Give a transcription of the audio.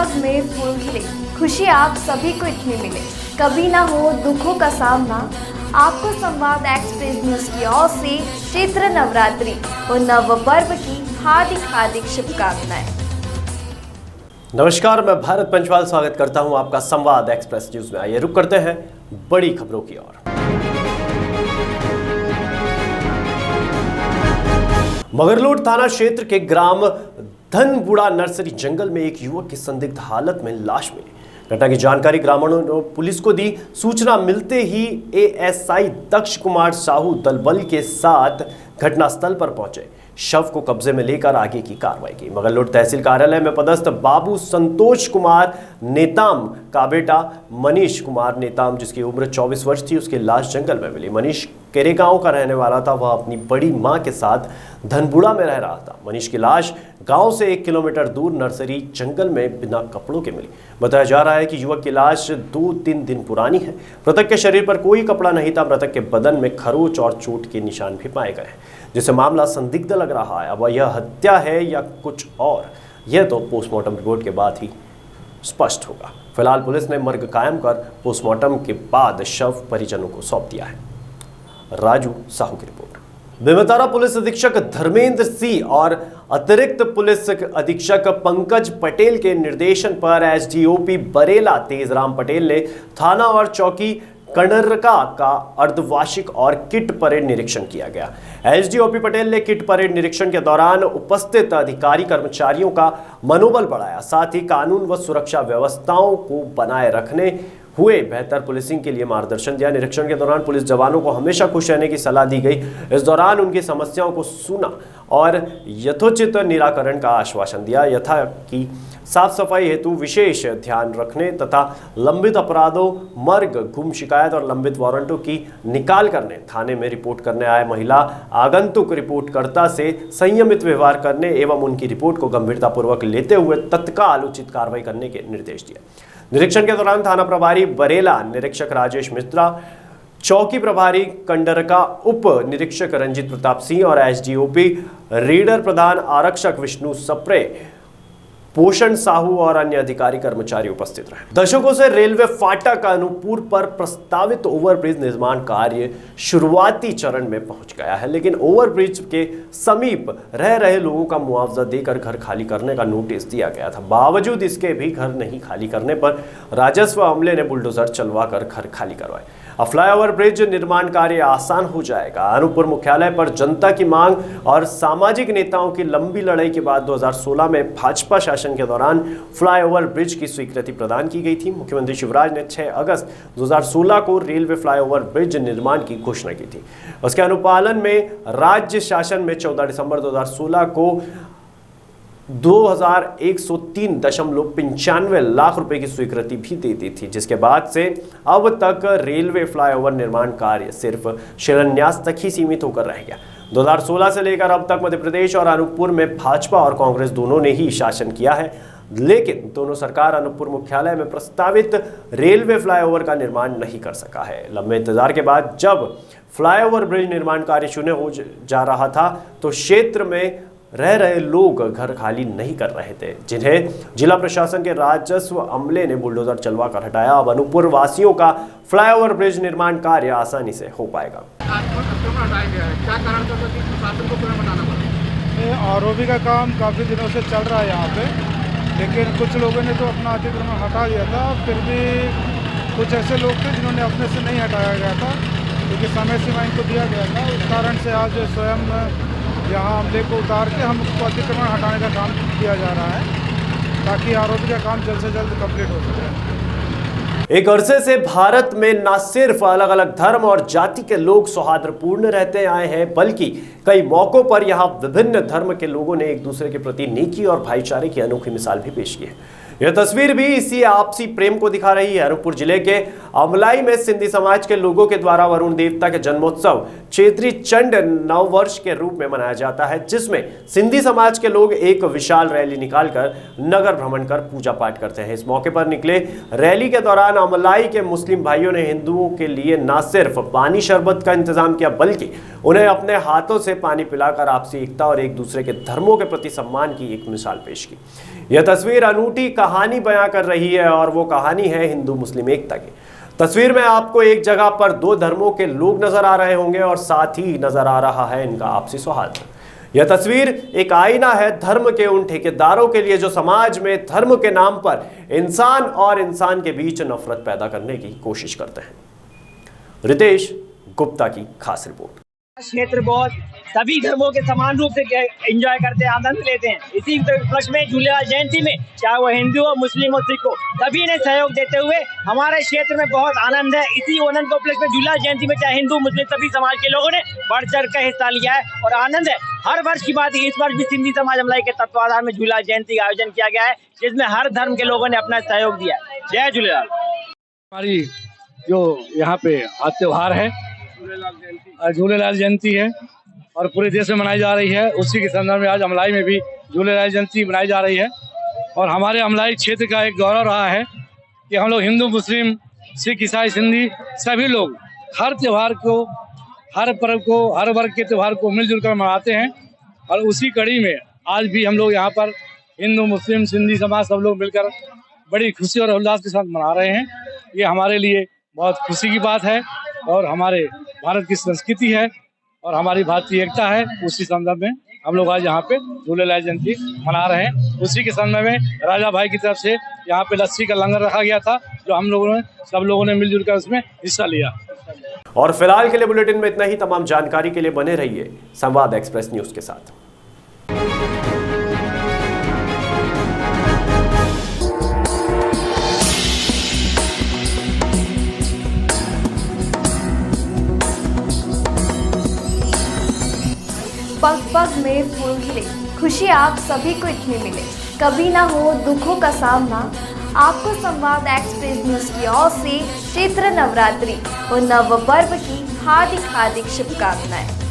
बाग में फूल खिले, खुशी आप सभी को इतनी मिले, कभी ना हो दुखों का सामना। आपको संवाद एक्सप्रेस न्यूज की ओर से चैत्र नवरात्रि और नव पर्व की हार्दिक हार्दिक शुभकामनाएं। नमस्कार, मैं भारत पंचवाल स्वागत करता हूं आपका संवाद एक्सप्रेस न्यूज में। आइए रुक करते हैं बड़ी खबरों की ओर। मगरलोड थाना क्षेत्र के ग्राम धनबुड़ा नर्सरी जंगल में एक युवक की संदिग्ध हालत में लाश मिली। घटना की जानकारी ग्रामीणों ने पुलिस को दी। सूचना मिलते ही एएसआई दक्ष कुमार साहू दलबल के साथ घटनास्थल पर पहुंचे, शव को कब्जे में लेकर आगे की कार्रवाई की। मगरलोड तहसील कार्यालय में पदस्थ बाबू संतोष कुमार नेताम का बेटा मनीष कुमार नेताम, जिसकी उम्र 24 वर्ष थी, उसकी लाश जंगल में मिली। मनीष केरेगांव का रहने वाला था। वह अपनी बड़ी मां के साथ धनबुड़ा में रह रहा था। मनीष की लाश गांव से 1 किलोमीटर दूर नर्सरी जंगल में बिना कपड़ों के मिली। बताया जा रहा है कि युवक की लाश 2-3 दिन पुरानी है। मृतक के शरीर पर कोई कपड़ा नहीं था। मृतक के बदन में खरोच और चोट के निशान भी पाए गए हैं, जिससे मामला संदिग्ध लग रहा है। अब यह हत्या है या कुछ और, यह तो पोस्टमार्टम रिपोर्ट के बाद ही स्पष्ट होगा। फिलहाल पुलिस ने मर्ग कायम कर पोस्टमार्टम के बाद शव परिजनों को सौंप दिया है। राजू साहू की रिपोर्ट। बेमेतरा पुलिस अधीक्षक धर्मेंद्र सिंह और अतिरिक्त पुलिस अधीक्षक पंकज पटेल के निर्देशन पर एसडीओपी बरेला तेजराम पटेल ने थाना और चौकी कनरका का अर्धवार्षिक और किट परेड निरीक्षण किया गया। एसडीओपी पटेल ने किट परेड निरीक्षण के दौरान उपस्थित अधिकारी कर्मचारियों का मनोबल बढ़ाया, साथ ही कानून व सुरक्षा व्यवस्थाओं को बनाए रखने हुए बेहतर पुलिसिंग के लिए मार्गदर्शन दिया। निरीक्षण के दौरान पुलिस जवानों को हमेशा खुश रहने की सलाह दी गई। इस दौरान उनकी समस्याओं को सुना और यथोचित निराकरण का आश्वासन दिया। यथा कि साफ सफाई हेतु विशेष ध्यान रखने तथा लंबित अपराधों, मर्ग, गुम शिकायत और लंबित वारंटों की निकाल करने, थाने में रिपोर्ट करने आए महिला आगंतुक रिपोर्टकर्ता से संयमित व्यवहार करने एवं उनकी रिपोर्ट को गंभीरतापूर्वक लेते हुए तत्काल उचित कार्रवाई करने के निर्देश दिए। निरीक्षण के दौरान थाना प्रभारी बरेला निरीक्षक राजेश मिश्रा, चौकी प्रभारी कंडरका उप निरीक्षक रंजीत प्रताप सिंह और एसडीओपी रीडर प्रधान आरक्षक विष्णु सप्रे, पोषण साहू और अन्य अधिकारी कर्मचारी उपस्थित रहे। दशकों से रेलवे फाटक अनूपपुर पर प्रस्तावित ओवरब्रिज निर्माण कार्य शुरुआती चरण में पहुंच गया है, लेकिन ओवरब्रिज के समीप रह रहे लोगों का मुआवजा देकर घर खाली करने का नोटिस दिया गया था। बावजूद इसके भी घर नहीं खाली करने पर राजस्व अमले ने बुलडोजर चलवाकर घर खाली करवाए। अब फ्लाईओवर ब्रिज निर्माण कार्य आसान हो जाएगा। अनूपपुर मुख्यालय पर जनता की मांग और सामाजिक नेताओं की लंबी लड़ाई के बाद 2016 में भाजपा शासन के दौरान फ्लाईओवर ब्रिज की स्वीकृति प्रदान की गई थी। मुख्यमंत्री शिवराज ने 6 अगस्त 2016 को रेलवे फ्लाईओवर ब्रिज निर्माण की घोषणा की थी। उसके अनुपालन में राज्य शासन में 14 दिसंबर 2016 को 2103.95 लाख रुपए की स्वीकृति भी दे दी थी, जिसके बाद से अब तक रेलवे फ्लाईओवर निर्माण कार्य सिर्फ शिलान्यास तक ही सीमित होकर रह गया। 2016 से लेकर अब तक मध्य प्रदेश और अनूपपुर में भाजपा और कांग्रेस दोनों ने ही शासन किया है, लेकिन दोनों सरकार अनूपपुर मुख्यालय में प्रस्तावित रेलवे फ्लाईओवर का निर्माण नहीं कर सका है। लंबे इंतजार के बाद जब फ्लाईओवर ब्रिज निर्माण कार्य शुरू हो जा रहा था तो क्षेत्र में रह रहे लोग घर खाली नहीं कर रहे थे, जिन्हें जिला प्रशासन के राजस्व अमले ने बुलडोजर चलवा कर हटाया। अब अनूपपुर वासियों का फ्लाईओवर ब्रिज निर्माण कार्य आसानी से हो पाएगा। आरओबी का काम काफ़ी दिनों से चल रहा है यहाँ पे, लेकिन कुछ लोगों ने तो अपना अतिक्रमण हटा दिया था। फिर भी कुछ ऐसे लोग थे जिन्होंने अपने से नहीं हटाया गया था, क्योंकि समय सीमा इनको दिया गया था। उस कारण से आज स्वयं यहाँ अमले को उतार के हम उसको अतिक्रमण हटाने का काम किया जा रहा है, ताकि आरओबी का काम जल्द से जल्द कंप्लीट हो सके। एक अरसे से भारत में न सिर्फ अलग अलग धर्म और जाति के लोग सौहार्दपूर्ण रहते आए हैं, बल्कि कई मौकों पर यहाँ विभिन्न धर्म के लोगों ने एक दूसरे के प्रति नेकी और भाईचारे की अनोखी मिसाल भी पेश की है। यह तस्वीर भी इसी आपसी प्रेम को दिखा रही है। अनूपपुर जिले के अमलाई में सिंधी समाज के लोगों के द्वारा वरुण देवता के जन्मोत्सव चेत्री चंड नववर्ष के रूप में मनाया जाता है, जिसमें सिंधी समाज के लोग एक विशाल रैली निकालकर नगर भ्रमण कर पूजा पाठ करते हैं। इस मौके पर निकले रैली के दौरान अमलाई के मुस्लिम भाइयों ने हिंदुओं के लिए न सिर्फ पानी शरबत का इंतजाम किया, बल्कि उन्हें अपने हाथों से पानी पिलाकर आपसी एकता और एक दूसरे के धर्मों के प्रति सम्मान की एक मिसाल पेश की। यह तस्वीर अनूठी कहानी बयां कर रही है और वो कहानी है हिंदू मुस्लिम एकता की। तस्वीर में आपको एक जगह पर दो धर्मों के लोग नजर आ रहे होंगे और साथ ही नजर आ रहा है इनका आपसी सौहार्द। यह तस्वीर एक आईना है धर्म के उन ठेकेदारों के लिए जो समाज में धर्म के नाम पर इंसान और इंसान के बीच नफरत पैदा करने की कोशिश करते हैं। रितेश गुप्ता की खास रिपोर्ट। क्षेत्र बहुत सभी धर्मों के समान रूप से एंजॉय करते हैं, आनंद लेते हैं। इसी उपलक्ष्य में झूलेलाल जयंती में चाहे वो हिंदू हो, मुस्लिम हो, सिख हो, सभी ने सहयोग देते हुए हमारे क्षेत्र में बहुत आनंद है। इसी आनंद के उपलक्ष्य में झूलेलाल जयंती में चाहे हिंदू मुस्लिम सभी समाज के लोगों ने बढ़ चढ़ कर हिस्सा लिया है और आनंद है। हर वर्ष की बात है, इस वर्ष भी सिंधी समाज अमलाई के तत्वाधान में झूलेलाल जयंती का आयोजन किया गया है, जिसमें हर धर्म के लोगों ने अपना सहयोग दिया है। जय झूलेलाल। हमारी जो यहाँ पे आज त्योहार है झूलेलाल जयंती है और पूरे देश में मनाई जा रही है। उसी के संदर्भ में आज अमलाई में भी झूलेलाल जयंती मनाई जा रही है और हमारे अमलाई क्षेत्र का एक गौरव रहा है कि हम लोग हिंदू मुस्लिम सिख ईसाई सिंधी सभी लोग हर त्यौहार को, हर पर्व को, हर वर्ग के त्यौहार को मिलजुल कर मनाते हैं और उसी कड़ी में आज भी हम लोग यहाँ पर हिंदू मुस्लिम सिंधी समाज सब लोग मिलकर बड़ी खुशी और उल्लास के साथ मना रहे हैं। ये हमारे लिए बहुत खुशी की बात है और हमारे भारत की संस्कृति है और हमारी भारतीय एकता है। उसी संदर्भ में हम लोग आज यहाँ पे झूलेलाल जयंती मना रहे हैं। उसी के संदर्भ में राजा भाई की तरफ से यहाँ पे लस्सी का लंगर रखा गया था, जो हम लोगों ने सब लोगों ने मिलजुल कर उसमें हिस्सा लिया। और फिलहाल के लिए बुलेटिन में इतना ही। तमाम जानकारी के लिए बने रहिए संवाद एक्सप्रेस न्यूज के साथ। पग पग में फूल खिले, खुशी आप सभी को इतनी मिले, कभी ना हो दुखों का सामना। आपको संवाद एक्सप्रेस न्यूज की ओर से चैत्र नवरात्रि और नव पर्व की हार्दिक शुभकामनाएं।